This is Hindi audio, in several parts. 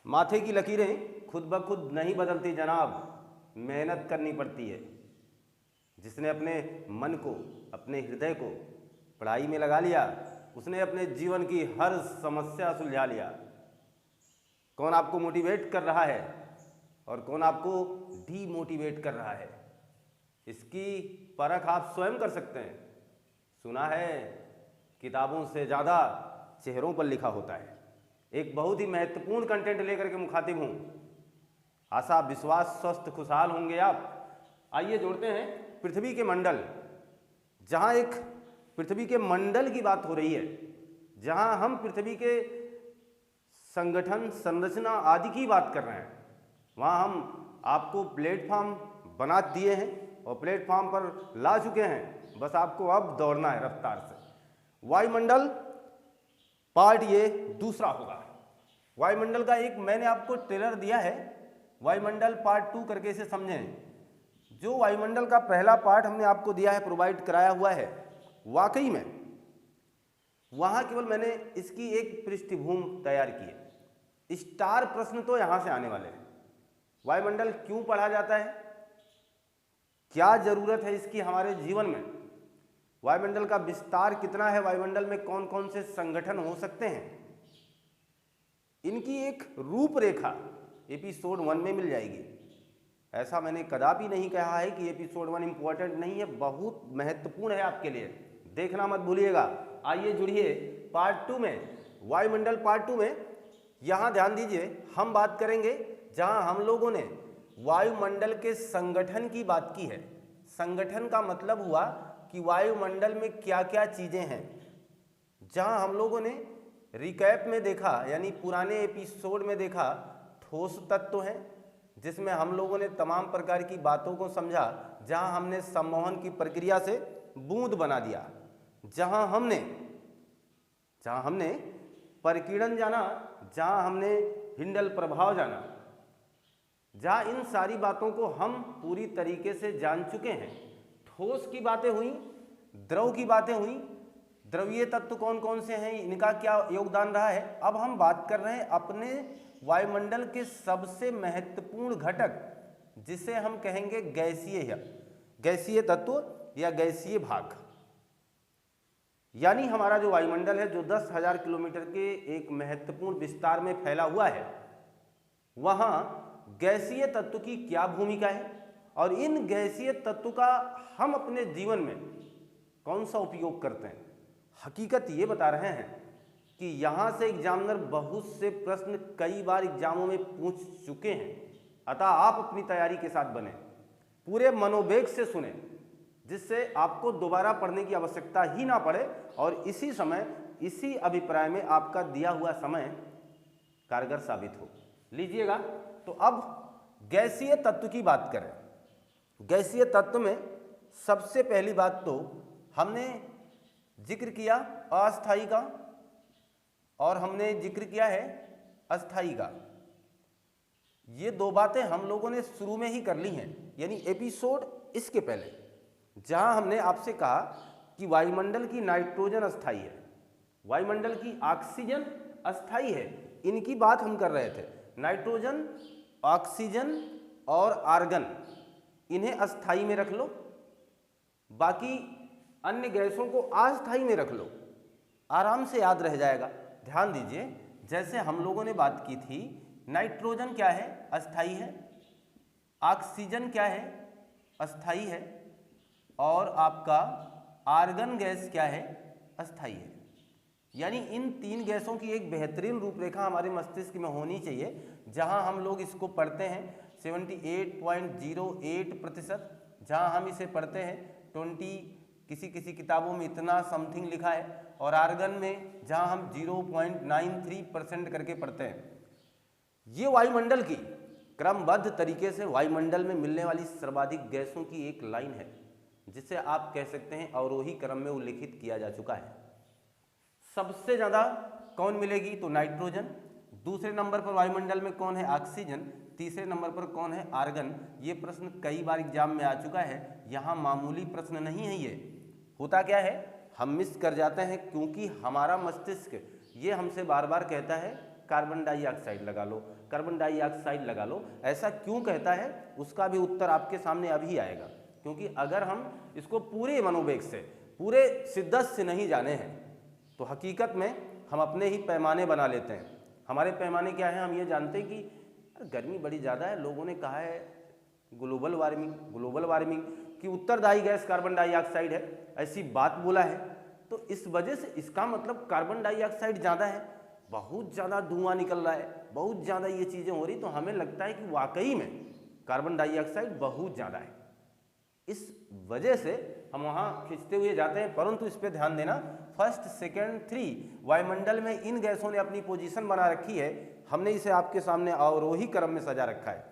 माथे की लकीरें खुद ब खुद नहीं बदलती जनाब, मेहनत करनी पड़ती है। जिसने अपने मन को, अपने हृदय को पढ़ाई में लगा लिया, उसने अपने जीवन की हर समस्या सुलझा लिया। कौन आपको मोटिवेट कर रहा है और कौन आपको डीमोटिवेट कर रहा है, इसकी परख आप स्वयं कर सकते हैं। सुना है किताबों से ज़्यादा चेहरों पर लिखा होता है। एक बहुत ही महत्वपूर्ण कंटेंट लेकर के मुखातिब हूँ। आशा विश्वास स्वस्थ खुशहाल होंगे आप। आइए जोड़ते हैं पृथ्वी के मंडल। जहाँ एक पृथ्वी के मंडल की बात हो रही है, जहाँ हम पृथ्वी के संगठन, संरचना आदि की बात कर रहे हैं, वहाँ हम आपको प्लेटफॉर्म बना दिए हैं और प्लेटफॉर्म पर ला चुके हैं। बस आपको अब दौड़ना है रफ्तार से। वायुमंडल पार्ट ये दूसरा होगा। वायुमंडल का एक मैंने आपको ट्रेलर दिया है, वायुमंडल पार्ट 2 करके इसे समझें। जो वायुमंडल का पहला पार्ट हमने आपको दिया है, प्रोवाइड कराया हुआ है, वाकई में वहाँ केवल मैंने इसकी एक पृष्ठभूमि तैयार की है। स्टार प्रश्न तो यहाँ से आने वाले हैं। वायुमंडल क्यों पढ़ा जाता है, क्या जरूरत है इसकी हमारे जीवन में, वायुमंडल का विस्तार कितना है, वायुमंडल में कौन कौन से संगठन हो सकते हैं, इनकी एक रूपरेखा एपिसोड 1 में मिल जाएगी। ऐसा मैंने कदापि नहीं कहा है कि एपिसोड 1 इंपॉर्टेंट नहीं है, बहुत महत्वपूर्ण है आपके लिए, देखना मत भूलिएगा। आइए जुड़िए पार्ट 2 में, वायुमंडल पार्ट 2 में। यहाँ ध्यान दीजिए, हम बात करेंगे जहाँ हम लोगों ने वायुमंडल के संगठन की बात की है। संगठन का मतलब हुआ कि वायुमंडल में क्या क्या चीज़ें हैं। जहाँ हम लोगों ने रिकैप में देखा, यानी पुराने एपिसोड में देखा, ठोस तत्व हैं जिसमें हम लोगों ने तमाम प्रकार की बातों को समझा। जहाँ हमने सम्मोहन की प्रक्रिया से बूंद बना दिया, जहाँ हमने परिकीड़न जाना, जहाँ हमने हिंडल प्रभाव जाना, जहाँ इन सारी बातों को हम पूरी तरीके से जान चुके हैं। ठोस की बातें हुई, द्रव की बातें हुई, द्रवीय तत्व कौन कौन से हैं, इनका क्या योगदान रहा है। अब हम बात कर रहे हैं अपने वायुमंडल के सबसे महत्वपूर्ण घटक, जिसे हम कहेंगे गैसीय तत्व या गैसीय भाग। यानी हमारा जो वायुमंडल है, जो 10,000 किलोमीटर के एक महत्वपूर्ण विस्तार में फैला हुआ है, वहाँ गैसीय तत्व की क्या भूमिका है और इन गैसीय तत्व का हम अपने जीवन में कौन सा उपयोग करते हैं। हकीकत ये बता रहे हैं कि यहाँ से एग्जामिनर बहुत से प्रश्न कई बार एग्जामों में पूछ चुके हैं। अतः आप अपनी तैयारी के साथ बने, पूरे मनोवेग से सुने, जिससे आपको दोबारा पढ़ने की आवश्यकता ही ना पड़े और इसी समय, इसी अभिप्राय में आपका दिया हुआ समय कारगर साबित हो। लीजिएगा, तो अब गैसीय तत्व की बात करें। गैसीय तत्व में सबसे पहली बात तो हमने जिक्र किया अस्थायी का और हमने जिक्र किया है अस्थायी का। ये दो बातें हम लोगों ने शुरू में ही कर ली हैं, यानी एपिसोड इसके पहले, जहां हमने आपसे कहा कि वायुमंडल की नाइट्रोजन अस्थायी है, वायुमंडल की ऑक्सीजन अस्थायी है। इनकी बात हम कर रहे थे। नाइट्रोजन, ऑक्सीजन और आर्गन, इन्हें अस्थायी में रख लो, बाकी अन्य गैसों को अस्थायी में रख लो, आराम से याद रह जाएगा। ध्यान दीजिए, जैसे हम लोगों ने बात की थी, नाइट्रोजन क्या है, अस्थायी है, ऑक्सीजन क्या है, अस्थायी है, और आपका आर्गन गैस क्या है, अस्थायी है। यानी इन तीन गैसों की एक बेहतरीन रूपरेखा हमारे मस्तिष्क में होनी चाहिए। जहां हम लोग इसको पढ़ते हैं 78.08%, जहां हम इसे पढ़ते हैं 20, किसी किताबों में इतना समथिंग लिखा है, और आर्गन में जहां हम 0.93% करके पढ़ते हैं। ये वायुमंडल की क्रमबद्ध तरीके से वायुमंडल में मिलने वाली सर्वाधिक गैसों की एक लाइन है, जिसे आप कह सकते हैं अवरोही क्रम में उल्लिखित किया जा चुका है। सबसे ज़्यादा कौन मिलेगी, तो नाइट्रोजन। दूसरे नंबर पर वायुमंडल में कौन है, ऑक्सीजन। तीसरे नंबर पर कौन है, आर्गन। ये प्रश्न कई बार एग्जाम में आ चुका है। यहाँ मामूली प्रश्न नहीं है। ये होता क्या है, हम मिस कर जाते हैं, क्योंकि हमारा मस्तिष्क ये हमसे बार बार कहता है कार्बन डाइऑक्साइड लगा लो, कार्बन डाइऑक्साइड लगा लो। ऐसा क्यों कहता है उसका भी उत्तर आपके सामने अभी आएगा, क्योंकि अगर हम इसको पूरे मनोवेग से, पूरे शिद्दत से नहीं जाने हैं तो हकीकत में हम अपने ही पैमाने बना लेते हैं। हमारे पैमाने क्या है, हम ये जानते हैं कि गर्मी बड़ी ज़्यादा है, लोगों ने कहा है ग्लोबल वार्मिंग की उत्तरदायी गैस कार्बन डाइऑक्साइड है, ऐसी बात बोला है, तो इस वजह से इसका मतलब कार्बन डाइऑक्साइड ज़्यादा है, बहुत ज़्यादा धुआं निकल रहा है, बहुत ज़्यादा ये चीज़ें हो रही, तो हमें लगता है कि वाकई में कार्बन डाइऑक्साइड बहुत ज़्यादा है। इस वजह से हम वहाँ खींचते हुए जाते हैं, परंतु इस पर ध्यान देना, फर्स्ट सेकेंड थ्री वायुमंडल में इन गैसों ने अपनी पोजीशन बना रखी है, हमने इसे आपके सामने अवरोही क्रम में सजा रखा है।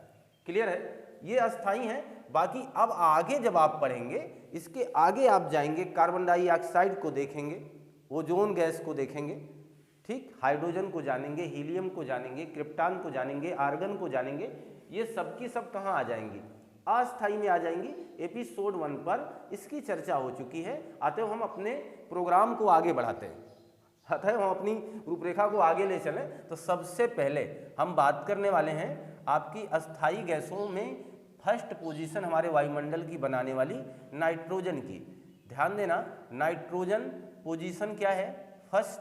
क्लियर है, ये अस्थाई हैं। बाकी अब आगे जब आप पढ़ेंगे, इसके आगे आप जाएंगे, कार्बन डाइऑक्साइड को देखेंगे, ओजोन गैस को देखेंगे, ठीक, हाइड्रोजन को जानेंगे, हीलियम को जानेंगे, क्रिप्टॉन को जानेंगे, आर्गन को जानेंगे, ये सब की सब कहाँ आ जाएंगी, अस्थाई में आ जाएंगी। एपिसोड 1 पर इसकी चर्चा हो चुकी है। अतः हम अपने प्रोग्राम को आगे बढ़ाते हैं, अतः हम अपनी रूपरेखा को आगे ले चलें। तो सबसे पहले हम बात करने वाले हैं आपकी अस्थाई गैसों में फर्स्ट पोजीशन हमारे वायुमंडल की बनाने वाली नाइट्रोजन की। ध्यान देना, नाइट्रोजन पोजीशन क्या है, फर्स्ट,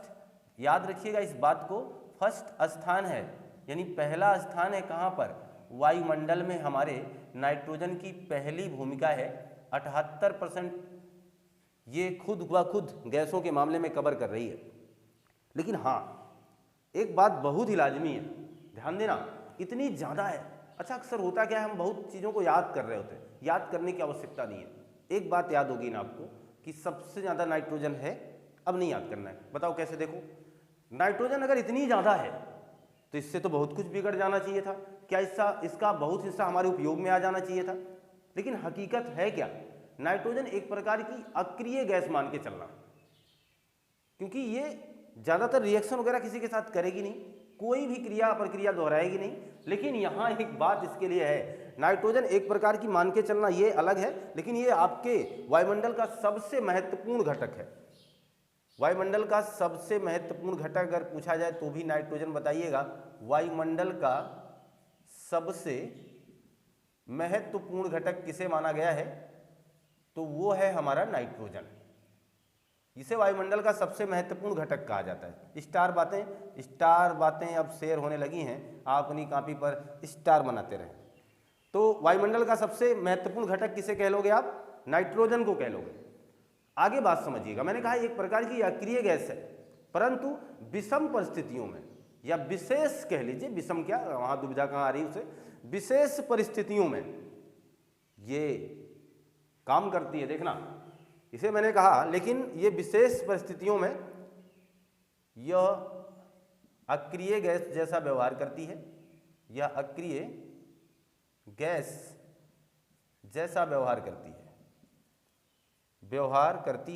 याद रखिएगा इस बात को, फर्स्ट स्थान है, यानी पहला स्थान है कहाँ पर, वायुमंडल में हमारे नाइट्रोजन की पहली भूमिका है। 78% ये खुद ब खुद गैसों के मामले में कवर कर रही है। लेकिन हाँ, एक बात बहुत ही लाजमी है, ध्यान देना, इतनी ज़्यादा है। अच्छा, अक्सर होता क्या है, हम बहुत चीज़ों को याद कर रहे होते हैं, याद करने की आवश्यकता नहीं है। एक बात याद होगी ना आपको कि सबसे ज़्यादा नाइट्रोजन है, अब नहीं याद करना है। बताओ कैसे, देखो, नाइट्रोजन अगर इतनी ज़्यादा है तो इससे तो बहुत कुछ बिगड़ जाना चाहिए था, क्या इसका बहुत हिस्सा हमारे उपयोग में आ जाना चाहिए था। लेकिन हकीकत है क्या, नाइट्रोजन एक प्रकार की अक्रिय गैस मान के चलना, क्योंकि ये ज़्यादातर रिएक्शन वगैरह किसी के साथ करेगी नहीं, कोई भी क्रिया प्रक्रिया दोहराएगी नहीं। लेकिन यहाँ एक बात इसके लिए है, नाइट्रोजन एक प्रकार की मान के चलना ये अलग है, लेकिन ये आपके वायुमंडल का सबसे महत्वपूर्ण घटक है। वायुमंडल का सबसे महत्वपूर्ण घटक अगर पूछा जाए तो भी नाइट्रोजन बताइएगा। वायुमंडल का सबसे महत्वपूर्ण घटक किसे माना गया है, तो वो है हमारा नाइट्रोजन। इसे वायुमंडल का सबसे महत्वपूर्ण घटक कहा जाता है। स्टार बातें अब शेयर होने लगी हैं, आप अपनी कॉपी पर स्टार बनाते रहें। तो वायुमंडल का सबसे महत्वपूर्ण घटक किसे कह लोगे आप, नाइट्रोजन को कह लोगे। आगे बात समझिएगा, मैंने कहा एक प्रकार की अक्रिय गैस है, परंतु विषम परिस्थितियों में, या विशेष कह लीजिए, विषम क्या, वहाँ दुविधा कहाँ आ रही है उसे, विशेष परिस्थितियों में ये काम करती है। देखना, इसे मैंने कहा, लेकिन ये विशेष परिस्थितियों में यह अक्रिय गैस जैसा व्यवहार करती है, यह अक्रिय गैस जैसा व्यवहार करती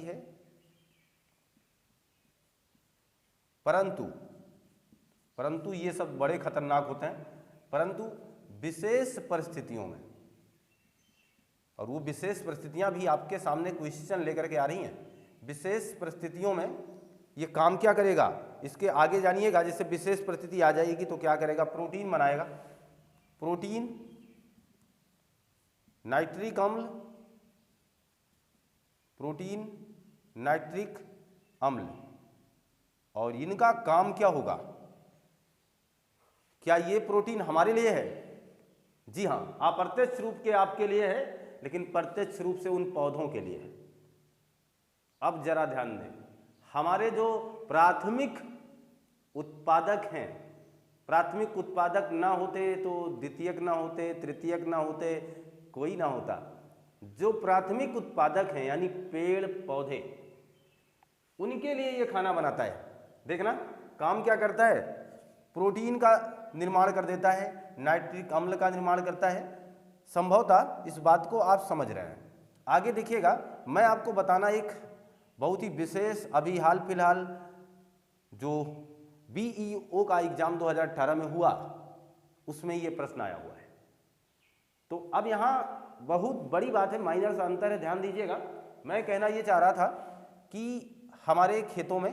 है, परंतु ये सब बड़े खतरनाक होते हैं, परंतु विशेष परिस्थितियों में, और वो विशेष परिस्थितियां भी आपके सामने क्वेश्चन लेकर के आ रही हैं। विशेष परिस्थितियों में ये काम क्या करेगा, इसके आगे जानिएगा। जैसे विशेष परिस्थिति आ जाएगी तो क्या करेगा, प्रोटीन बनाएगा, प्रोटीन, नाइट्रिक अम्ल, प्रोटीन, नाइट्रिक अम्ल, और इनका काम क्या होगा, क्या ये प्रोटीन हमारे लिए है? जी हाँ, अप्रत्यक्ष रूप के आपके लिए है, लेकिन प्रत्यक्ष रूप से उन पौधों के लिए है। अब जरा ध्यान दें, हमारे जो प्राथमिक उत्पादक हैं, प्राथमिक उत्पादक ना होते तो द्वितीयक ना होते, तृतीयक ना होते, कोई ना होता। जो प्राथमिक उत्पादक हैं यानी पेड़ पौधे, उनके लिए ये खाना बनाता है। देखना काम क्या करता है, प्रोटीन का निर्माण कर देता है, नाइट्रिक अम्ल का निर्माण करता है। संभवतः इस बात को आप समझ रहे हैं। आगे देखिएगा, मैं आपको बताना एक बहुत ही विशेष, अभी हाल फिलहाल जो BEO का एग्जाम 2018 में हुआ, उसमें ये प्रश्न आया हुआ है। तो अब यहाँ बहुत बड़ी बात है, माइनर सा अंतर है, ध्यान दीजिएगा। मैं कहना ये चाह रहा था कि हमारे खेतों में,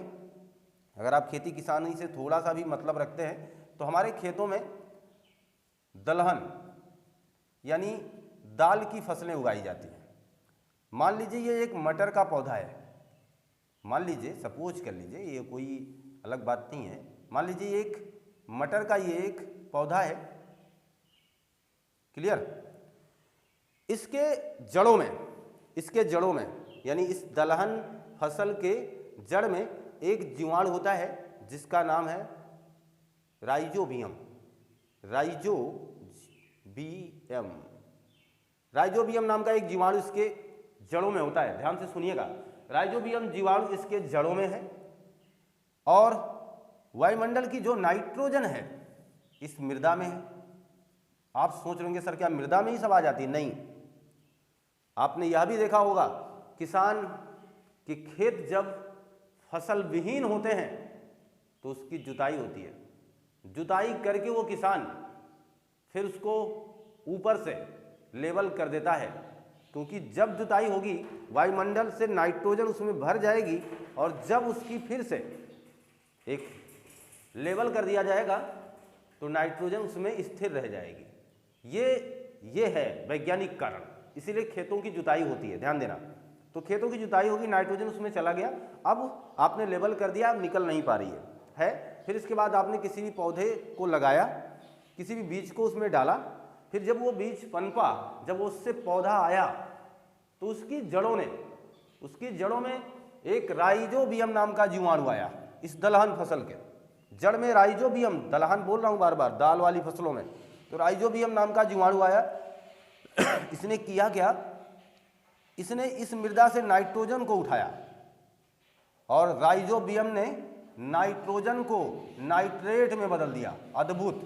अगर आप खेती किसानी से थोड़ा सा भी मतलब रखते हैं, तो हमारे खेतों में दलहन यानी दाल की फसलें उगाई जाती हैं। मान लीजिए ये एक मटर का पौधा है, मान लीजिए, सपोज कर लीजिए, ये कोई अलग बात नहीं है, मान लीजिए एक मटर का ये एक पौधा है, क्लियर। इसके जड़ों में यानी इस दलहन फसल के जड़ में एक जीवाणु होता है जिसका नाम है राइजोबियम। राइजोबियम नाम का एक जीवाणु इसके जड़ों में होता है। ध्यान से सुनिएगा, राइजोबियम जीवाणु इसके जड़ों में है और वायुमंडल की जो नाइट्रोजन है इस मृदा में है। आप सोच रहे होंगे सर क्या मृदा में ही सब आ जाती है? नहीं, आपने यह भी देखा होगा किसान के खेत जब फसल विहीन होते हैं तो उसकी जुताई होती है। जुताई करके वो किसान फिर उसको ऊपर से लेवल कर देता है, क्योंकि जब जुताई होगी वायुमंडल से नाइट्रोजन उसमें भर जाएगी और जब उसकी फिर से एक लेवल कर दिया जाएगा तो नाइट्रोजन उसमें स्थिर रह जाएगी। ये है वैज्ञानिक कारण, इसीलिए खेतों की जुताई होती है। ध्यान देना, तो खेतों की जुताई होगी, नाइट्रोजन उसमें चला गया, अब आपने लेवल कर दिया, अब निकल नहीं पा रही है। फिर इसके बाद आपने किसी भी पौधे को लगाया, किसी भी बीज को उसमें डाला, फिर जब वो बीज पनपा, जब उससे पौधा आया तो उसकी जड़ों में एक राइजोबियम नाम का जीवाणु आया। इस दलहन फसल के जड़ में राइजोबियम, दलहन बोल रहा हूँ बार बार, दाल वाली फसलों में, तो राइजोबियम नाम का जीवाणु आया। इसने किया क्या, इसने इस मृदा से नाइट्रोजन को उठाया और राइजोबियम ने नाइट्रोजन को नाइट्रेट में बदल दिया। अद्भुत।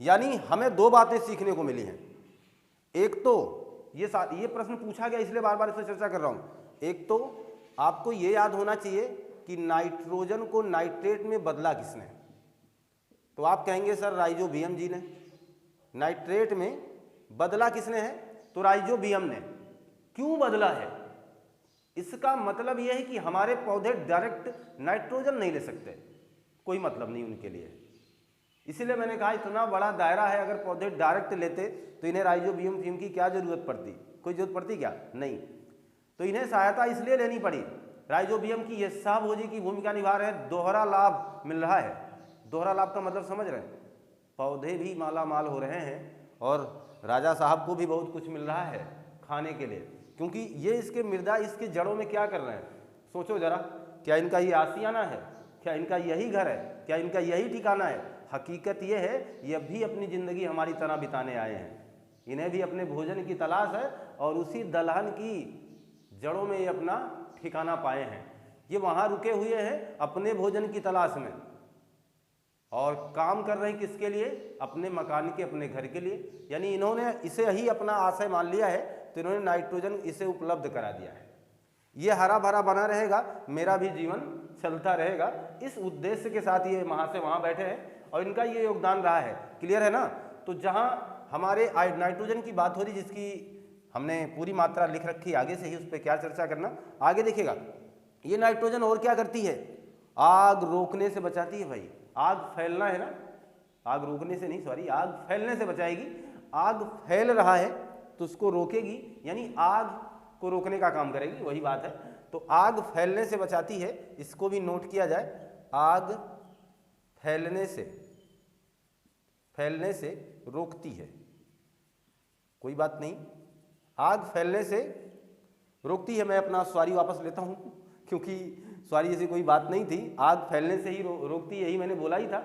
यानी हमें दो बातें सीखने को मिली हैं। एक तो ये प्रश्न पूछा गया, इसलिए बार बार इस पर चर्चा कर रहा हूं। एक तो आपको ये याद होना चाहिए कि नाइट्रोजन को नाइट्रेट में बदला किसने, तो आप कहेंगे सर राइजोबियम जी ने। नाइट्रेट में बदला किसने है, तो राइजोबियम ने। क्यों बदला है, इसका मतलब यह है कि हमारे पौधे डायरेक्ट नाइट्रोजन नहीं ले सकते, कोई मतलब नहीं उनके लिए। इसीलिए मैंने कहा इतना बड़ा दायरा है, अगर पौधे डायरेक्ट लेते तो इन्हें राइजोबियम की क्या जरूरत पड़ती, कोई जरूरत पड़ती क्या? नहीं। तो इन्हें सहायता इसलिए लेनी पड़ी, राइजोबियम की ये सहभोजी की भूमिका निभा रहे हैं, दोहरा लाभ मिल रहा है। दोहरा लाभ का मतलब समझ रहे हैं, पौधे भी माला माल हो रहे हैं और राजा साहब को भी बहुत कुछ मिल रहा है खाने के लिए, क्योंकि ये इसके मृदा, इसके जड़ों में क्या कर रहे हैं, सोचो जरा। क्या इनका ये आशियाना है? क्या इनका यही घर है? क्या इनका यही ठिकाना है? हकीकत ये है, ये भी अपनी ज़िंदगी हमारी तरह बिताने आए हैं। इन्हें भी अपने भोजन की तलाश है और उसी दलहन की जड़ों में ये अपना ठिकाना पाए हैं। ये वहाँ रुके हुए हैं अपने भोजन की तलाश में और काम कर रहे हैं किसके लिए? अपने मकान के, अपने घर के लिए। यानी इन्होंने इसे ही अपना आशय मान लिया है, तो इन्होंने नाइट्रोजन इसे उपलब्ध करा दिया है। ये हरा भरा बना रहेगा, मेरा भी जीवन चलता रहेगा, इस उद्देश्य के साथ ये वहाँ से वहाँ बैठे हैं और इनका ये योगदान रहा है। क्लियर है ना? तो जहाँ हमारे नाइट्रोजन की बात हो रही, जिसकी हमने पूरी मात्रा लिख रखी आगे से ही, उस पर क्या चर्चा करना आगे देखिएगा। ये नाइट्रोजन और क्या करती है? आग रोकने से बचाती है भाई। आग फैलना है ना, आग रोकने से नहीं, सॉरी, आग फैलने से बचाएगी। आग फैल रहा है तो उसको रोकेगी, यानी आग को रोकने का काम करेगी, वही बात है। तो आग फैलने से बचाती है, इसको भी नोट किया जाए। आग फैलने से रोकती है, कोई बात नहीं, आग फैलने से रोकती है। मैं अपना सॉरी वापस लेता हूँ, क्योंकि सॉरी जैसी कोई बात नहीं थी। आग फैलने से ही रोकती, यही मैंने बोला ही था।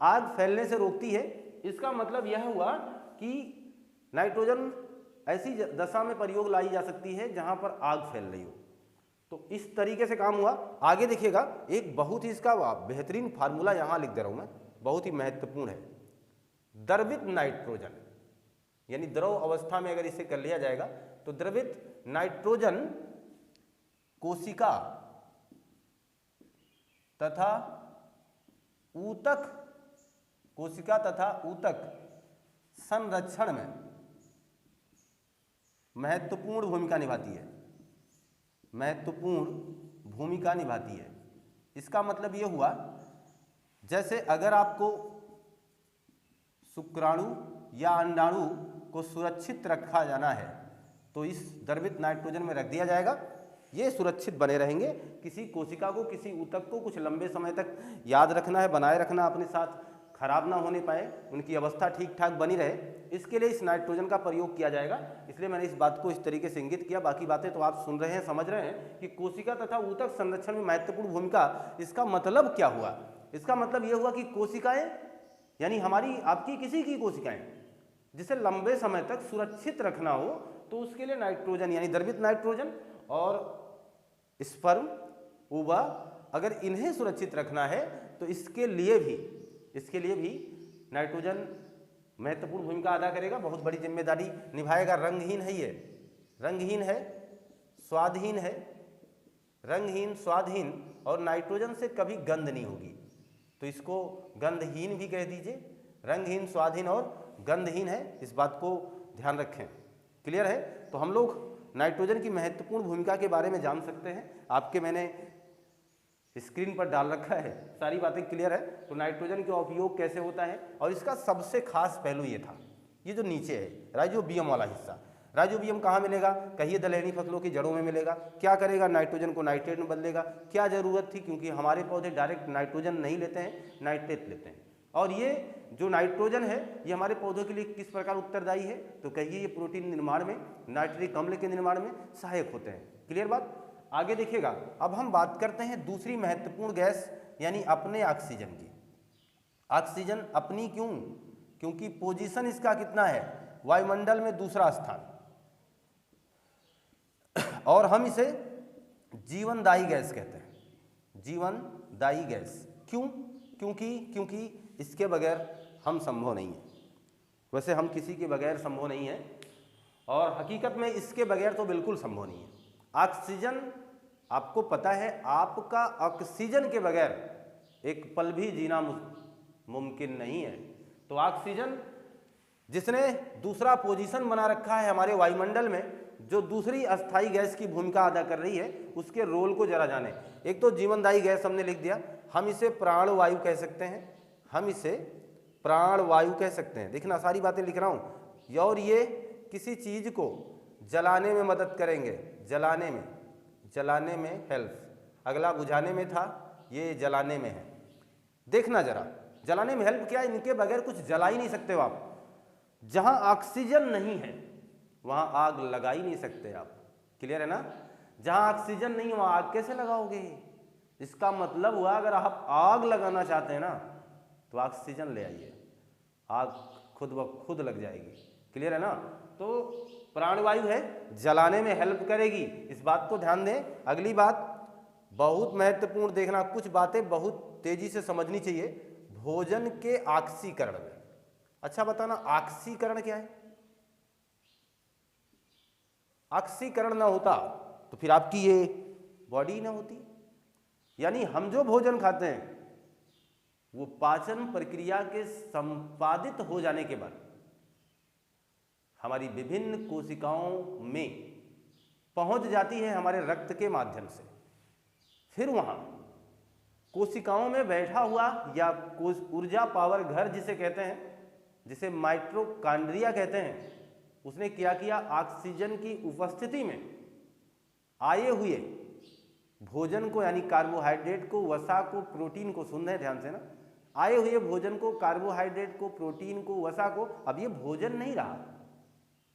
आग फैलने से रोकती है, इसका मतलब यह हुआ कि नाइट्रोजन ऐसी दशा में प्रयोग लाई जा सकती है जहां पर आग फैल रही हो। तो इस तरीके से काम हुआ। आगे देखिएगा, एक बहुत ही इसका बेहतरीन फार्मूला यहां लिख दे रहा हूं मैं, बहुत ही महत्वपूर्ण है। द्रवित नाइट्रोजन, यानी द्रव अवस्था में अगर इसे कर लिया जाएगा तो द्रवित नाइट्रोजन कोशिका तथा ऊतक संरक्षण में महत्वपूर्ण भूमिका निभाती है। इसका मतलब ये हुआ, जैसे अगर आपको शुक्राणु या अंडाणु को सुरक्षित रखा जाना है तो इस द्रवित नाइट्रोजन में रख दिया जाएगा। ये सुरक्षित बने रहेंगे। किसी कोशिका को, किसी ऊतक को कुछ लंबे समय तक याद रखना है, बनाए रखना अपने साथ, खराब ना होने पाए, उनकी अवस्था ठीक ठाक बनी रहे, इसके लिए इस नाइट्रोजन का प्रयोग किया जाएगा। इसलिए मैंने इस बात को इस तरीके से इंगित किया। बाकी बातें तो आप सुन रहे हैं, समझ रहे हैं कि कोशिका तथा ऊतक संरक्षण में महत्वपूर्ण भूमिका, इसका मतलब क्या हुआ? इसका मतलब यह हुआ कि कोशिकाएं यानी हमारी, आपकी, किसी की कोशिकाएं जिसे लंबे समय तक सुरक्षित रखना हो तो उसके लिए नाइट्रोजन यानी द्रवित नाइट्रोजन और स्पर्म, ओवा, अगर इन्हें सुरक्षित रखना है तो इसके लिए भी नाइट्रोजन महत्वपूर्ण भूमिका अदा करेगा, बहुत बड़ी जिम्मेदारी निभाएगा। रंगहीन है ये, रंगहीन है, स्वादहीन है, रंगहीन, स्वादहीन और नाइट्रोजन से कभी गंध नहीं होगी तो इसको गंधहीन भी कह दीजिए। रंगहीन, स्वादहीन और गंधहीन है, इस बात को ध्यान रखें। क्लियर है? तो हम लोग नाइट्रोजन की महत्वपूर्ण भूमिका के बारे में जान सकते हैं। आपके मैंने स्क्रीन पर डाल रखा है, सारी बातें क्लियर है। तो नाइट्रोजन का उपयोग कैसे होता है और इसका सबसे खास पहलू ये था, ये जो नीचे है राइजोबियम वाला हिस्सा। राइजोबियम कहाँ मिलेगा? कहिए दलहनी फसलों की जड़ों में मिलेगा। क्या करेगा? नाइट्रोजन को नाइट्रेट में बदलेगा। क्या जरूरत थी? क्योंकि हमारे पौधे डायरेक्ट नाइट्रोजन नहीं लेते हैं, नाइट्रेट लेते हैं। और ये जो नाइट्रोजन है ये हमारे पौधों के लिए किस प्रकार उत्तरदायी है? तो कहिए ये प्रोटीन निर्माण में, नाइट्रिक अम्ल के निर्माण में सहायक होते हैं। क्लियर बात? आगे देखिएगा। अब हम बात करते हैं दूसरी महत्वपूर्ण गैस यानी अपने ऑक्सीजन की। ऑक्सीजन अपनी क्यों? क्योंकि पोजीशन इसका कितना है? वायुमंडल में दूसरा स्थान, और हम इसे जीवनदायी गैस कहते हैं। जीवनदायी गैस क्यों? क्योंकि इसके बगैर हम संभव नहीं है। वैसे हम किसी के बगैर संभव नहीं है और हकीकत में इसके बगैर तो बिल्कुल संभव नहीं है। ऑक्सीजन, आपको पता है, आपका ऑक्सीजन के बगैर एक पल भी जीना मुमकिन नहीं है। तो ऑक्सीजन जिसने दूसरा पोजीशन बना रखा है हमारे वायुमंडल में, जो दूसरी अस्थाई गैस की भूमिका अदा कर रही है, उसके रोल को जरा जाने। एक तो जीवनदायी गैस हमने लिख दिया, हम इसे प्राणवायु कह सकते हैं, हम इसे प्राणवायु कह सकते हैं। देखना सारी बातें लिख रहा हूं। और ये किसी चीज को जलाने में मदद करेंगे, जलाने में हेल्प। अगला बुझाने में था, ये जलाने में है। देखना जरा, जलाने में हेल्प क्या है? इनके बगैर कुछ जला ही नहीं सकते हो आप। जहां ऑक्सीजन नहीं है वहां आग लगा ही नहीं सकते आप। क्लियर है ना? जहां ऑक्सीजन नहीं है वहां आग कैसे लगाओगे? इसका मतलब हुआ अगर आप आग लगाना चाहते हैं ना तो ऑक्सीजन ले आइए, आग खुद ब खुद लग जाएगी। क्लियर है ना? तो प्राणवायु है, जलाने में हेल्प करेगी, इस बात को ध्यान दें। अगली बात बहुत महत्वपूर्ण, देखना, कुछ बातें बहुत तेजी से समझनी चाहिए। भोजन के ऑक्सीकरण में, अच्छा बताना ऑक्सीकरण क्या है? ऑक्सीकरण ना होता तो फिर आपकी ये बॉडी ना होती। यानी हम जो भोजन खाते हैं वो पाचन प्रक्रिया के संपादित हो जाने के बाद हमारी विभिन्न कोशिकाओं में पहुंच जाती है हमारे रक्त के माध्यम से। फिर वहां कोशिकाओं में बैठा हुआ या ऊर्जा पावर घर जिसे कहते हैं, जिसे माइटोकॉन्ड्रिया कहते हैं, उसने क्या किया? ऑक्सीजन की उपस्थिति में आए हुए भोजन को यानी कार्बोहाइड्रेट को, वसा को, प्रोटीन को, सुन रहे ध्यान से ना, आए हुए भोजन को, कार्बोहाइड्रेट को, प्रोटीन को, वसा को, अब ये भोजन नहीं रहा।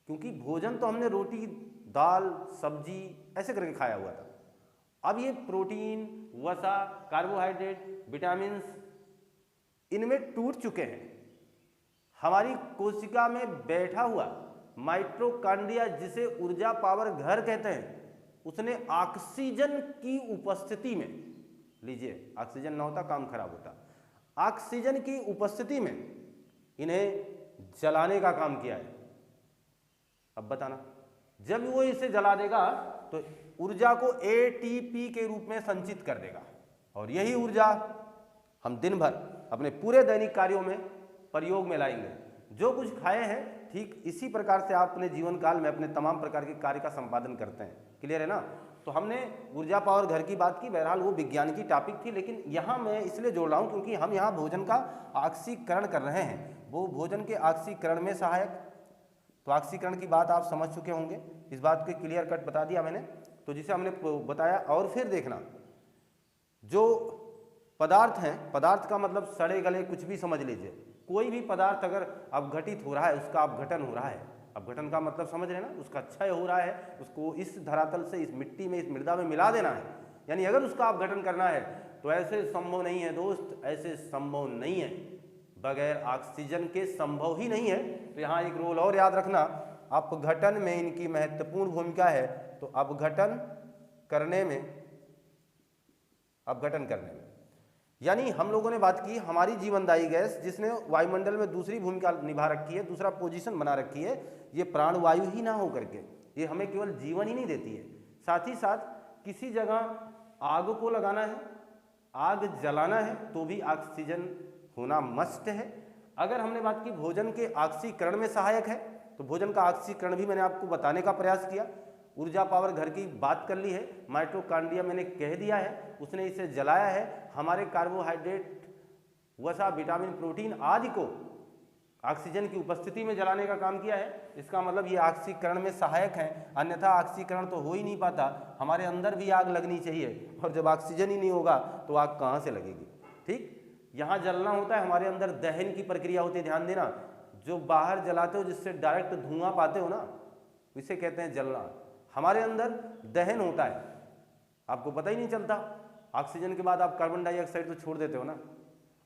क्योंकि भोजन तो हमने रोटी, दाल, सब्जी ऐसे करके खाया हुआ था। अब ये प्रोटीन, वसा, कार्बोहाइड्रेट, विटामिन इनमें टूट चुके हैं। हमारी कोशिका में बैठा हुआ माइटोकॉन्ड्रिया जिसे ऊर्जा पावर घर कहते हैं, उसने ऑक्सीजन की उपस्थिति में, लीजिए ऑक्सीजन ना होता काम खराब होता, ऑक्सीजन की उपस्थिति में इन्हें जलाने का काम किया है। अब बताना, जब वो इसे जला देगा तो ऊर्जा को एटीपी के रूप में संचित कर देगा और यही ऊर्जा हम दिन भर अपने पूरे दैनिक कार्यों में प्रयोग में लाएंगे। जो कुछ खाए हैं ठीक इसी प्रकार से आप अपने जीवन काल में अपने तमाम प्रकार के कार्य का संपादन करते हैं। क्लियर है ना? तो हमने ऊर्जा पावर घर की बात की, बहरहाल वो विज्ञान की टॉपिक थी, लेकिन यहाँ मैं इसलिए जोड़ रहा हूँ क्योंकि हम यहाँ भोजन का ऑक्सीकरण कर रहे हैं। वो भोजन के ऑक्सीकरण में सहायक। तो ऑक्सीकरण की बात आप समझ चुके होंगे, इस बात को क्लियर कट बता दिया मैंने। तो जिसे हमने बताया, और फिर देखना जो पदार्थ हैं, पदार्थ का मतलब सड़े गले कुछ भी समझ लीजिए, कोई भी पदार्थ अगर अपघटित हो रहा है, उसका अपघटन हो रहा है, अपघटन का मतलब समझ रहे हैं ना, उसका क्षय हो रहा है, उसको इस धरातल से इस मिट्टी में, इस मृदा में मिला देना है, यानी अगर उसका अपघटन करना है तो ऐसे संभव नहीं है दोस्त, ऐसे संभव नहीं है, बगैर ऑक्सीजन के संभव ही नहीं है। तो यहाँ एक रोल और याद रखना, अपघटन में इनकी महत्वपूर्ण भूमिका है। तो अपघटन करने में यानी हम लोगों ने बात की हमारी जीवनदायी गैस जिसने वायुमंडल में दूसरी भूमिका निभा रखी है, दूसरा पोजीशन बना रखी है, ये प्राणवायु ही ना हो करके ये हमें केवल जीवन ही नहीं देती है, साथ ही साथ किसी जगह आग को लगाना है, आग जलाना है तो भी ऑक्सीजन होना मस्ट है। अगर हमने बात की भोजन के ऑक्सीकरण में सहायक है, तो भोजन का ऑक्सीकरण भी मैंने आपको बताने का प्रयास किया। ऊर्जा पावर घर की बात कर ली है, माइटोकॉन्ड्रिया मैंने कह दिया है, उसने इसे जलाया है, हमारे कार्बोहाइड्रेट, वसा, विटामिन, प्रोटीन आदि को ऑक्सीजन की उपस्थिति में जलाने का काम किया है। इसका मतलब ये ऑक्सीकरण में सहायक हैं, अन्यथा ऑक्सीकरण तो हो ही नहीं पाता, हमारे अंदर भी आग लगनी चाहिए, और जब ऑक्सीजन ही नहीं होगा तो आग कहाँ से लगेगी। ठीक, यहाँ जलना होता है, हमारे अंदर दहन की प्रक्रिया होती है, ध्यान देना, जो बाहर जलाते हो जिससे डायरेक्ट धुआं पाते हो ना, इसे कहते हैं जलना। हमारे अंदर दहन होता है, आपको पता ही नहीं चलता, ऑक्सीजन के बाद आप कार्बन डाइऑक्साइड तो छोड़ देते हो ना,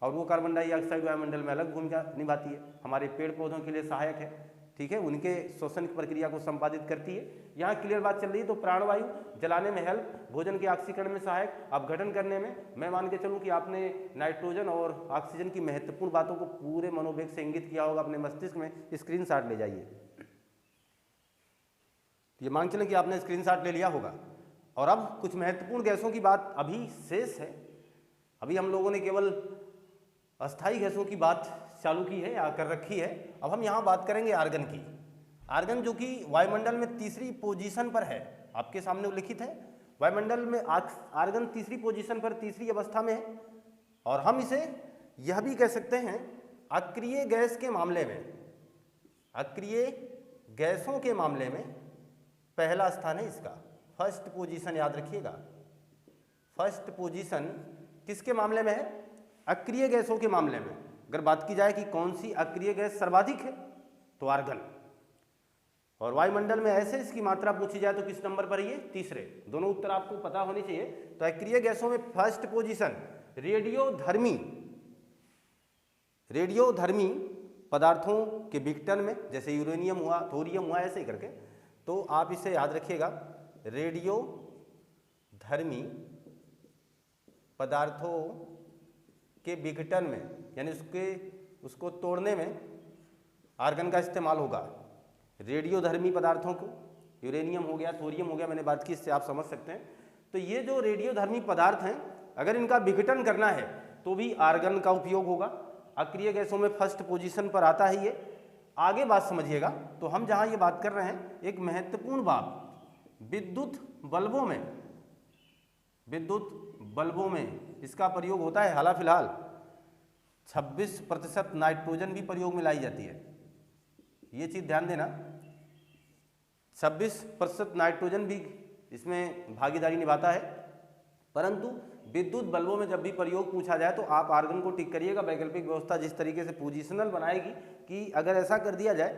और वो कार्बन डाइऑक्साइड वायुमंडल में अलग भूमिका निभाती है, हमारे पेड़ पौधों के लिए सहायक है, ठीक है, उनके श्वसन की प्रक्रिया को संपादित करती है। यहाँ क्लियर बात चल रही है। तो प्राणवायु जलाने में हेल्प, भोजन के ऑक्सीकरण में सहायक, अपघटन करने में, मैं मान के चलूँ कि आपने नाइट्रोजन और ऑक्सीजन की महत्वपूर्ण बातों को पूरे मनोवेग से इंगित किया होगा अपने मस्तिष्क में, स्क्रीनशॉट ले जाइए। ये मान चलें कि आपने स्क्रीनशॉट ले लिया होगा। और अब कुछ महत्वपूर्ण गैसों की बात अभी शेष है। अभी हम लोगों ने केवल अस्थायी गैसों की बात चालू की है या कर रखी है। अब हम यहाँ बात करेंगे आर्गन की। आर्गन जो कि वायुमंडल में तीसरी पोजीशन पर है, आपके सामने उल्लिखित है, वायुमंडल में आर्गन तीसरी पोजीशन पर, तीसरी अवस्था में है। और हम इसे यह भी कह सकते हैं अक्रिय गैस के मामले में, अक्रिय गैसों के मामले में पहला स्थान है इसका, फर्स्ट पोजीशन याद रखिएगा। फर्स्ट पोजीशन किसके मामले में है? अक्रिय गैसों के मामले में। अगर बात की जाए कि कौन सी अक्रिय गैस सर्वाधिक है तो आर्गन। और वायुमंडल में ऐसे इसकी मात्रा पूछी जाए तो किस नंबर पर ये? तीसरे। दोनों उत्तर आपको पता होने चाहिए। तो अक्रिय गैसों में फर्स्ट पोजीशन रेडियोधर्मी, रेडियोधर्मी पदार्थों के विघटन में, जैसे यूरेनियम हुआ, थोरियम हुआ, ऐसे ही करके। तो आप इसे याद रखिएगा, रेडियोधर्मी पदार्थों के विघटन में, यानी उसको तोड़ने में आर्गन का इस्तेमाल होगा। रेडियोधर्मी पदार्थों को, यूरेनियम हो गया, थोरियम हो गया, मैंने बात की, इससे आप समझ सकते हैं। तो ये जो रेडियोधर्मी पदार्थ हैं, अगर इनका विघटन करना है तो भी आर्गन का उपयोग होगा। अक्रिय गैसों में फर्स्ट पोजीशन पर आता है ये। आगे बात समझिएगा। तो हम जहाँ ये बात कर रहे हैं, एक महत्वपूर्ण बात, विद्युत बल्बों में, विद्युत बल्बों में इसका प्रयोग होता है। हाल फिलहाल 26% नाइट्रोजन भी प्रयोग में लाई जाती है, ये चीज़ ध्यान देना। 26% नाइट्रोजन भी इसमें भागीदारी निभाता है। परंतु विद्युत बल्बों में जब भी प्रयोग पूछा जाए तो आप आर्गन को टिक करिएगा। वैकल्पिक व्यवस्था जिस तरीके से पोजिशनल बनाएगी कि अगर ऐसा कर दिया जाए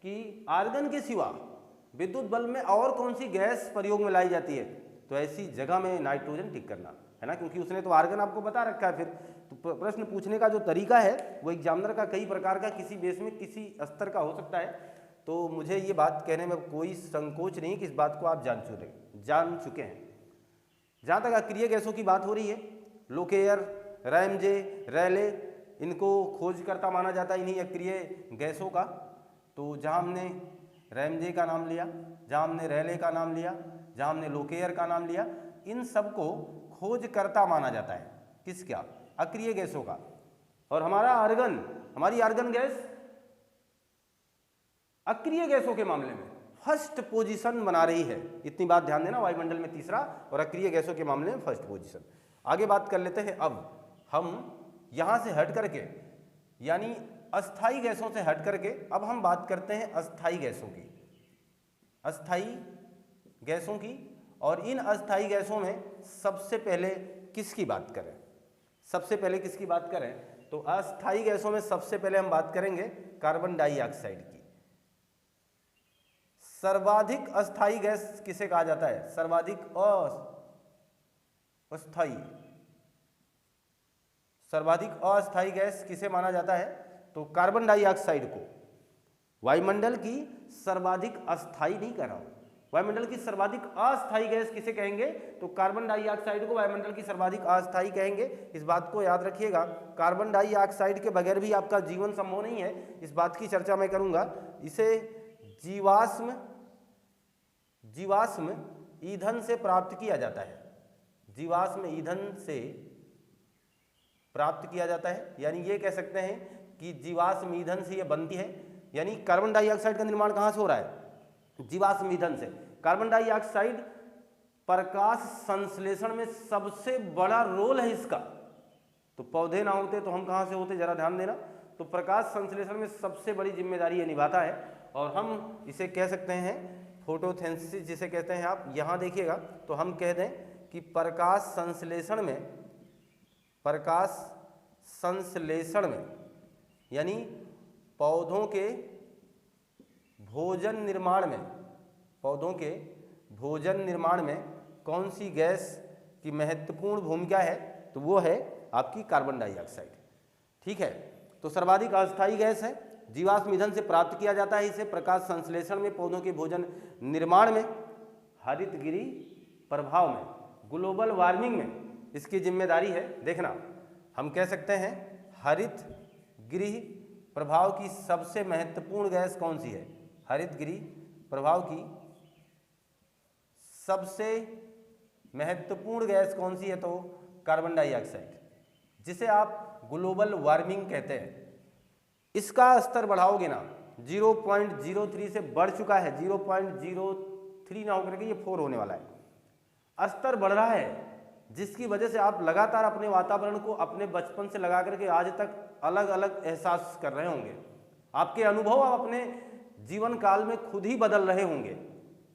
कि आर्गन के सिवा विद्युत बल्ब में और कौन सी गैस प्रयोग में लाई जाती है, तो ऐसी जगह में नाइट्रोजन टिक करना है ना, क्योंकि उसने तो आर्गन आपको बता रखा है। फिर तो प्रश्न पूछने का जो तरीका है वो एग्जामिनर का कई प्रकार का, किसी बेस में किसी स्तर का हो सकता है। तो मुझे ये बात कहने में कोई संकोच नहीं कि इस बात को आप जान चुके हैं। जहाँ तक अक्रिय गैसों की बात हो रही है, लोकेयर, रैमजे, रैले, इनको खोजकर्ता माना जाता है इन्हीं अक्रिय गैसों का। तो जहाँ हमने रैमजे का नाम लिया, जहाँ हमने रैले का नाम लिया, जहाँ हमने लोकेयर का नाम लिया, इन सबको खोजकर्ता माना जाता है। किसका? अक्रिय गैसों का। और हमारा आर्गन, हमारी आर्गन गैस अक्रिय गैसों के मामले में फर्स्ट पोजीशन बना रही है। इतनी बात ध्यान देना, वायुमंडल में तीसरा और अक्रिय गैसों के मामले में फर्स्ट पोजीशन। आगे बात कर लेते हैं। अब हम यहाँ से हट करके, यानी अस्थाई गैसों से हट करके अब हम बात करते हैं अस्थाई गैसों की, अस्थाई गैसों की। और इन अस्थाई गैसों में सबसे पहले किसकी बात करें, सबसे पहले किसकी बात करें, तो अस्थाई गैसों में सबसे पहले हम बात करेंगे कार्बन डाइऑक्साइड की। सर्वाधिक अस्थाई गैस किसे कहा जाता है, सर्वाधिक अस्थाई, सर्वाधिक अस्थाई गैस किसे माना जाता है, तो कार्बन डाइऑक्साइड को। वायुमंडल की सर्वाधिक अस्थाई नहीं कह रहा हूं, वायुमंडल की सर्वाधिक अस्थाई गैस किसे कहेंगे, तो कार्बन डाइऑक्साइड को वायुमंडल की सर्वाधिक अस्थाई कहेंगे। इस बात को याद रखिएगा, कार्बन डाइऑक्साइड के बगैर भी आपका जीवन संभव नहीं है, इस बात की चर्चा मैं करूंगा। इसे जीवाश्म ईंधन से प्राप्त किया जाता है, जीवाश्म ईंधन से प्राप्त किया जाता है, यानी ये कह सकते हैं कि जीवाश्म ईंधन से ये बनती है। यानी कार्बन डाइऑक्साइड का निर्माण कहाँ से हो रहा है, जीवाश्म ईंधन से। कार्बन डाइऑक्साइड प्रकाश संश्लेषण में सबसे बड़ा रोल है इसका, तो पौधे ना होते तो हम कहाँ से होते, जरा ध्यान देना। तो प्रकाश संश्लेषण में सबसे बड़ी जिम्मेदारी ये निभाता है, और हम इसे कह सकते हैं फोटोसिंथेसिस जिसे कहते हैं। आप यहाँ देखिएगा तो हम कह दें कि प्रकाश संश्लेषण में यानी पौधों के भोजन निर्माण में कौन सी गैस की महत्वपूर्ण भूमिका है, तो वो है आपकी कार्बन डाइऑक्साइड। ठीक है, तो सर्वाधिक अस्थायी गैस है, जीवाश्म ईंधन से प्राप्त किया जाता है इसे प्रकाश संश्लेषण में, पौधों के भोजन निर्माण में, हरितगृह प्रभाव में, ग्लोबल वार्मिंग में इसकी जिम्मेदारी है। देखना, हम कह सकते हैं हरितगृह प्रभाव की सबसे महत्वपूर्ण गैस कौन सी है, हरितगृह प्रभाव की सबसे महत्वपूर्ण गैस कौन सी है, तो कार्बन डाइऑक्साइड, जिसे आप ग्लोबल वार्मिंग कहते हैं। इसका स्तर बढ़ाओगे ना, 0.03 से बढ़ चुका है, 0.03 ना होकर के ये 4 होने वाला है। स्तर बढ़ रहा है, जिसकी वजह से आप लगातार अपने वातावरण को अपने बचपन से लगा करके आज तक अलग अलग एहसास कर रहे होंगे। आपके अनुभव आप अपने जीवन काल में खुद ही बदल रहे होंगे।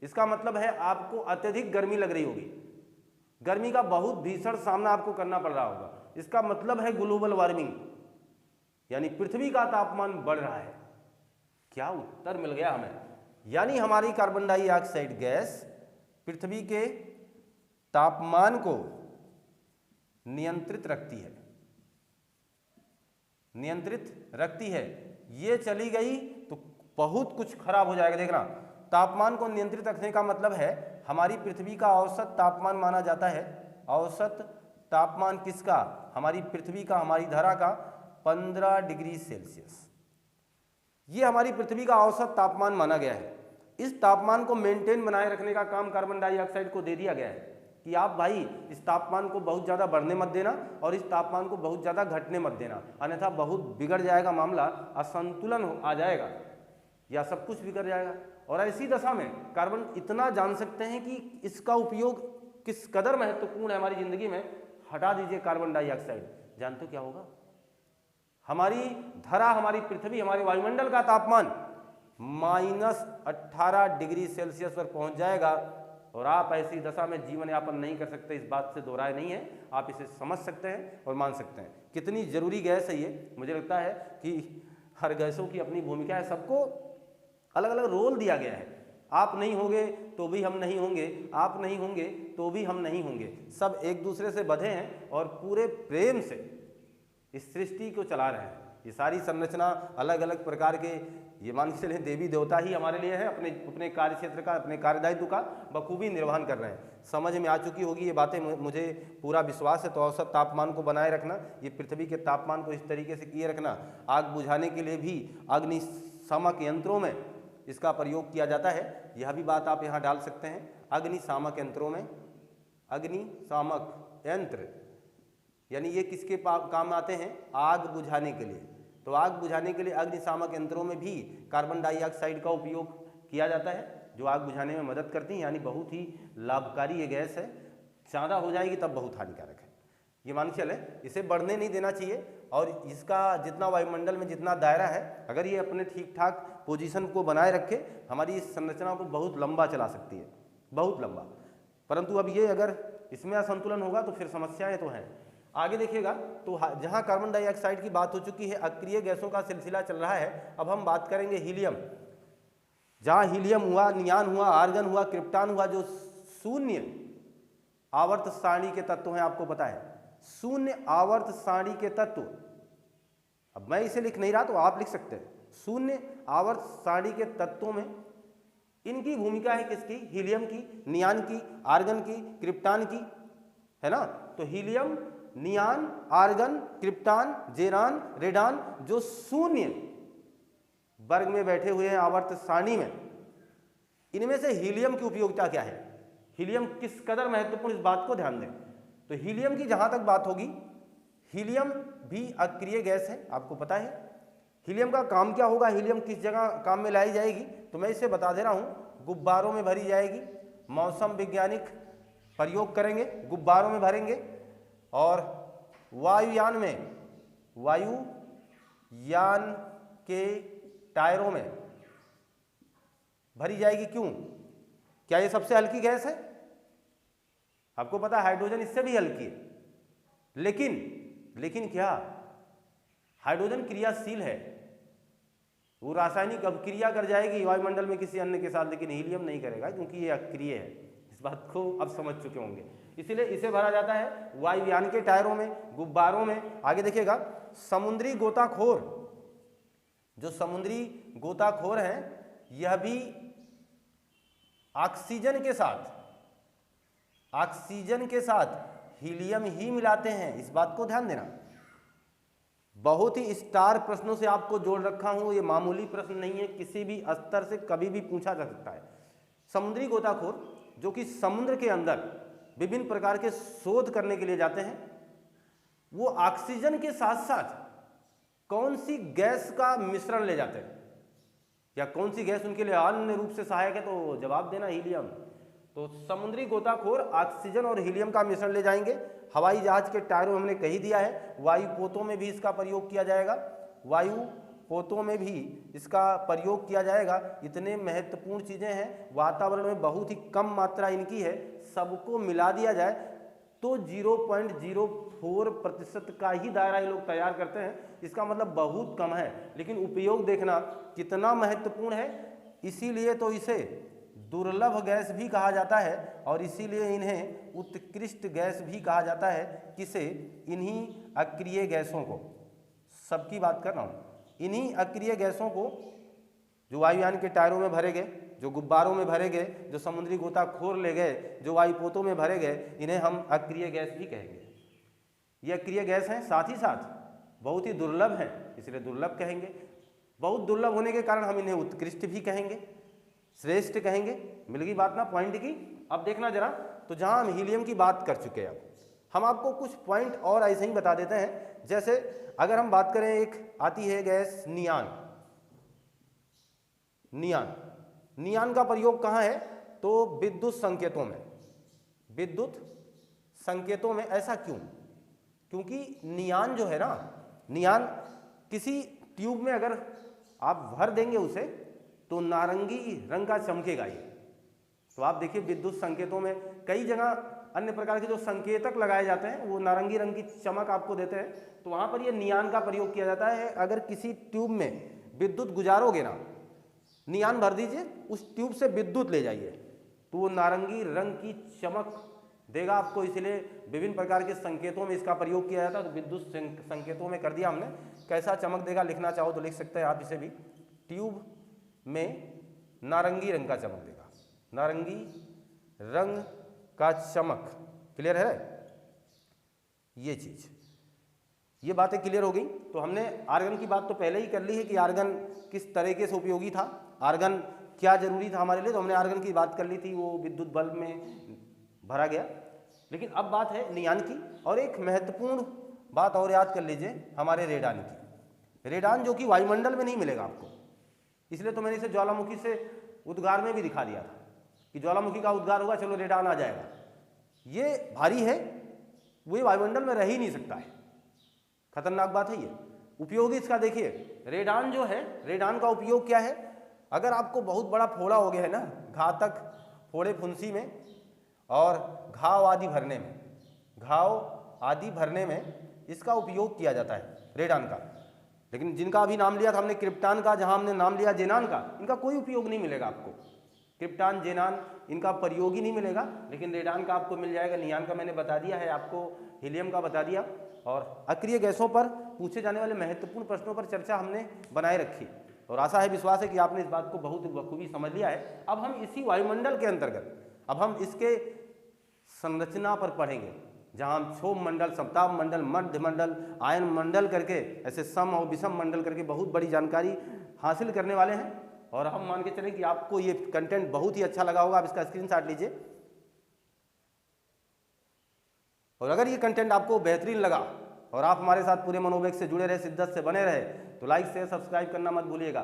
इसका मतलब है आपको अत्यधिक गर्मी लग रही होगी, गर्मी का बहुत भीषण सामना आपको करना पड़ रहा होगा। इसका मतलब है ग्लोबल वार्मिंग, यानी पृथ्वी का तापमान बढ़ रहा है। क्या उत्तर मिल गया हमें, यानी हमारी कार्बन डाइऑक्साइड गैस पृथ्वी के तापमान को नियंत्रित रखती है। ये चली गई तो बहुत कुछ खराब हो जाएगा। देखना, तापमान को नियंत्रित रखने का मतलब है हमारी पृथ्वी का औसत तापमान माना जाता है। औसत तापमान किसका, हमारी पृथ्वी का, हमारी धरा का 15 डिग्री सेल्सियस, ये हमारी पृथ्वी का औसत तापमान माना गया है। इस तापमान को मेंटेन बनाए रखने का काम कार्बन डाइऑक्साइड को दे दिया गया है कि आप भाई इस तापमान को बहुत ज़्यादा बढ़ने मत देना और इस तापमान को बहुत ज़्यादा घटने मत देना, अन्यथा बहुत बिगड़ जाएगा मामला, असंतुलन आ जाएगा या सब कुछ बिगड़ जाएगा। और ऐसी दशा में कार्बन इतना जान सकते हैं कि इसका उपयोग किस कदर महत्वपूर्ण है हमारी ज़िंदगी में। हटा दीजिए कार्बन डाइऑक्साइड, जानते हो क्या होगा, हमारी धरा, हमारी पृथ्वी, हमारे वायुमंडल का तापमान -18 डिग्री सेल्सियस पर पहुंच जाएगा। और आप ऐसी दशा में जीवन यापन नहीं कर सकते, इस बात से दो राय नहीं है। आप इसे समझ सकते हैं और मान सकते हैं कितनी जरूरी गैस है ये। मुझे लगता है कि हर गैसों की अपनी भूमिका है, सबको अलग अलग रोल दिया गया है। आप नहीं होंगे तो भी हम नहीं होंगे, आप नहीं होंगे तो भी हम नहीं होंगे, सब एक दूसरे से बंधे हैं और पूरे प्रेम से इस सृष्टि को चला रहे हैं। ये सारी संरचना अलग अलग प्रकार के, ये मान के चले देवी देवता ही हमारे लिए है, अपने अपने कार्य क्षेत्र का, अपने कार्यदायित्व का बखूबी निर्वहन कर रहे हैं। समझ में आ चुकी होगी ये बातें, मुझे पूरा विश्वास है। तो औसत तापमान को बनाए रखना, ये पृथ्वी के तापमान को इस तरीके से किए रखना। आग बुझाने के लिए भी अग्निशामक यंत्रों में इसका प्रयोग किया जाता है, यह भी बात आप यहाँ डाल सकते हैं। अग्निशामक यंत्रों में, अग्निशामक यंत्र यानी ये किसके काम आते हैं, आग बुझाने के लिए। तो आग बुझाने के लिए अग्निशामक यंत्रों में भी कार्बन डाइऑक्साइड का उपयोग किया जाता है, जो आग बुझाने में मदद करती है। यानी बहुत ही लाभकारी ये गैस है, ज़्यादा हो जाएगी तब बहुत हानिकारक है। ये मान के चले, इसे बढ़ने नहीं देना चाहिए और इसका जितना वायुमंडल में जितना दायरा है, अगर ये अपने ठीक ठाक पोजीशन को बनाए रखे, हमारी इस संरचना को बहुत लंबा चला सकती है, बहुत लंबा। परंतु अब ये अगर इसमें असंतुलन होगा तो फिर समस्याएं तो हैं। आगे देखिएगा तो जहां कार्बन डाइऑक्साइड की बात हो चुकी है, अक्रिय गैसों का सिलसिला चल रहा है, अब हम बात करेंगे हीलियम। जहां हीलियम हुआ, नियान हुआ, आर्गन हुआ, क्रिप्टॉन हुआ, जो शून्य आवर्त सारणी के तत्व हैं, आपको पता है शून्य आवर्त सारणी के तत्व। अब मैं इसे लिख नहीं रहा तो आप लिख सकते हैं। शून्य आवर्त सारणी के तत्वों में इनकी भूमिका है किसकी? हीलियम की, नियान की, आर्गन की, क्रिप्टॉन की, है ना। तो हीलियम, नियान, आर्गन, क्रिप्टॉन, जेरान, रेडान जो शून्य वर्ग में बैठे हुए हैं आवर्त सारणी में, इनमें से हीलियम की उपयोगिता क्या है, हीलियम किस कदर महत्वपूर्ण, इस बात को ध्यान दें। तो हीलियम की जहां तक बात होगी, हीलियम भी अक्रिय गैस है, आपको पता है। हीलियम का काम क्या होगा, हीलियम किस जगह काम में लाई जाएगी, तो मैं इसे बता दे रहा हूं। गुब्बारों में भरी जाएगी, मौसम वैज्ञानिक प्रयोग करेंगे, गुब्बारों में भरेंगे, और वायुयान में, वायुयान के टायरों में भरी जाएगी। क्यों? क्या ये सबसे हल्की गैस है? आपको पता है हाइड्रोजन इससे भी हल्की है, लेकिन क्या हाइड्रोजन क्रियाशील है, वो रासायनिक अभिक्रिया कर जाएगी वायुमंडल में किसी अन्य के साथ, लेकिन हीलियम नहीं करेगा क्योंकि ये अक्रिय है। इस बात को अब समझ चुके होंगे। इसीलिए इसे भरा जाता है वायुयान के टायरों में, गुब्बारों में। आगे देखिएगा, समुद्री गोताखोर, जो समुद्री गोताखोर हैं, यह भी ऑक्सीजन के साथ हीलियम ही मिलाते हैं। इस बात को ध्यान देना। बहुत ही स्टार प्रश्नों से आपको जोड़ रखा हूं, ये मामूली प्रश्न नहीं है, किसी भी स्तर से कभी भी पूछा जा सकता है। समुद्री गोताखोर जो कि समुद्र के अंदर विभिन्न प्रकार के शोध करने के लिए जाते हैं, वो ऑक्सीजन के साथ साथ कौन सी गैस का मिश्रण ले जाते हैं, या कौन सी गैस उनके लिए अन्य रूप से सहायक है, तो जवाब देना हीलियम। तो समुद्री गोताखोर ऑक्सीजन और हीलियम का मिश्रण ले जाएंगे। हवाई जहाज के टायरों हमने कही दिया है, वायु पोतों में भी इसका प्रयोग किया जाएगा, वायु पोतों में भी इसका प्रयोग किया जाएगा। इतने महत्वपूर्ण चीजें हैं, वातावरण में बहुत ही कम मात्रा इनकी है, सबको मिला दिया जाए तो 0.04% का ही दायरा ये लोग तैयार करते हैं। इसका मतलब बहुत कम है, लेकिन उपयोग देखना कितना महत्वपूर्ण है। इसीलिए तो इसे दुर्लभ गैस भी कहा जाता है, और इसीलिए इन्हें उत्कृष्ट गैस भी कहा जाता है। किसे? इन्हीं अक्रिय गैसों को, सबकी बात कर रहा हूँ, इन्हीं अक्रिय गैसों को जो वायुयान के टायरों में भरे गए, जो गुब्बारों में भरे गए, जो समुद्री गोताखोर ले गए, जो वायुपोतों में भरे गए, इन्हें हम अक्रिय गैस भी कहेंगे। ये अक्रिय गैस हैं, साथ ही साथ बहुत ही दुर्लभ हैं, इसलिए दुर्लभ कहेंगे। बहुत दुर्लभ होने के कारण हम इन्हें उत्कृष्ट भी कहेंगे, श्रेष्ठ कहेंगे। मिल गई बात ना पॉइंट की। अब देखना जरा, तो जहां हम हीलियम की बात कर चुके हैं, अब हम आपको कुछ पॉइंट और ऐसे ही बता देते हैं। जैसे अगर हम बात करें, एक आती है गैस नियान। नियान का प्रयोग कहाँ है? तो विद्युत संकेतों में, विद्युत संकेतों में। ऐसा क्यों? क्योंकि नियान जो है ना, नियान किसी ट्यूब में अगर आप भर देंगे उसे, तो नारंगी रंग का चमकेगा ये। तो आप देखिए विद्युत संकेतों में कई जगह अन्य प्रकार के जो संकेतक लगाए जाते हैं, वो नारंगी रंग की चमक आपको देते हैं, तो वहां पर ये नियान का प्रयोग किया जाता है। अगर किसी ट्यूब में विद्युत गुजारोगे ना, नियान भर दीजिए, उस ट्यूब से विद्युत ले जाइए, तो वो नारंगी रंग की चमक देगा आपको। इसलिए विभिन्न प्रकार के संकेतों में इसका प्रयोग किया जाता है। तो विद्युत संकेतों में कर दिया हमने। कैसा चमक देगा लिखना चाहो तो लिख सकते हैं आप इसे भी। ट्यूब में नारंगी रंग का चमक देगा, नारंगी रंग का चमक। क्लियर है ये चीज? ये बातें क्लियर हो गई। तो हमने आर्गन की बात तो पहले ही कर ली है कि आर्गन किस तरीके से उपयोगी था, आर्गन क्या जरूरी था हमारे लिए, तो हमने आर्गन की बात कर ली थी, वो विद्युत बल्ब में भरा गया। लेकिन अब बात है नियान की। और एक महत्वपूर्ण बात और याद कर लीजिए, हमारे रेडान की। रेडान जो कि वायुमंडल में नहीं मिलेगा आपको, इसलिए तो मैंने इसे ज्वालामुखी से उद्गार में भी दिखा दिया था कि ज्वालामुखी का उद्गार होगा, चलो रेडान आ जाएगा। ये भारी है, वो वायुमंडल में रह ही नहीं सकता है। खतरनाक बात है ये। उपयोग इसका देखिए, रेडान जो है, रेडान का उपयोग क्या है? अगर आपको बहुत बड़ा फोड़ा हो गया है ना, घातक फोड़े फुंसी में और घाव आदि भरने में इसका उपयोग किया जाता है रेडान का। लेकिन जिनका अभी नाम लिया था हमने क्रिप्टान का, जहां हमने नाम लिया जेनान का, इनका कोई उपयोग नहीं मिलेगा आपको। क्रिप्टान, जेनान, इनका प्रयोग ही नहीं मिलेगा, लेकिन रेडान का आपको मिल जाएगा। नियान का मैंने बता दिया है आपको, हीलियम का बता दिया, और अक्रिय गैसों पर पूछे जाने वाले महत्वपूर्ण प्रश्नों पर चर्चा हमने बनाए रखी। और आशा है, विश्वास है कि आपने इस बात को बहुत बखूबी समझ लिया है। अब हम इसी वायुमंडल के अंतर्गत अब हम इसके संरचना पर पढ़ेंगे, जहाँ हम क्षोभ मंडल, सप्ताह मंडल, मध्य मंडल, आयन मंडल करके ऐसे सम और विषम मंडल करके बहुत बड़ी जानकारी हासिल करने वाले हैं। और हम मान के चलें कि आपको ये कंटेंट बहुत ही अच्छा लगा होगा। आप इसका स्क्रीनशॉट लीजिए, और अगर ये कंटेंट आपको बेहतरीन लगा और आप हमारे साथ पूरे मनोवेग से जुड़े रहे, शिद्दत से बने रहे, तो लाइक शेयर सब्सक्राइब करना मत भूलिएगा,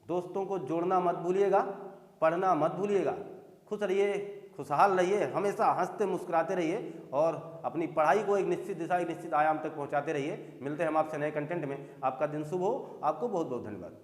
दोस्तों को जोड़ना मत भूलिएगा, पढ़ना मत भूलिएगा। खुश रहिए, खुशहाल रहिए, हमेशा हंसते मुस्कुराते रहिए और अपनी पढ़ाई को एक निश्चित दिशा, एक निश्चित आयाम तक पहुंचाते रहिए। मिलते हैं हम आपसे नए कंटेंट में। आपका दिन शुभ हो। आपको बहुत बहुत धन्यवाद।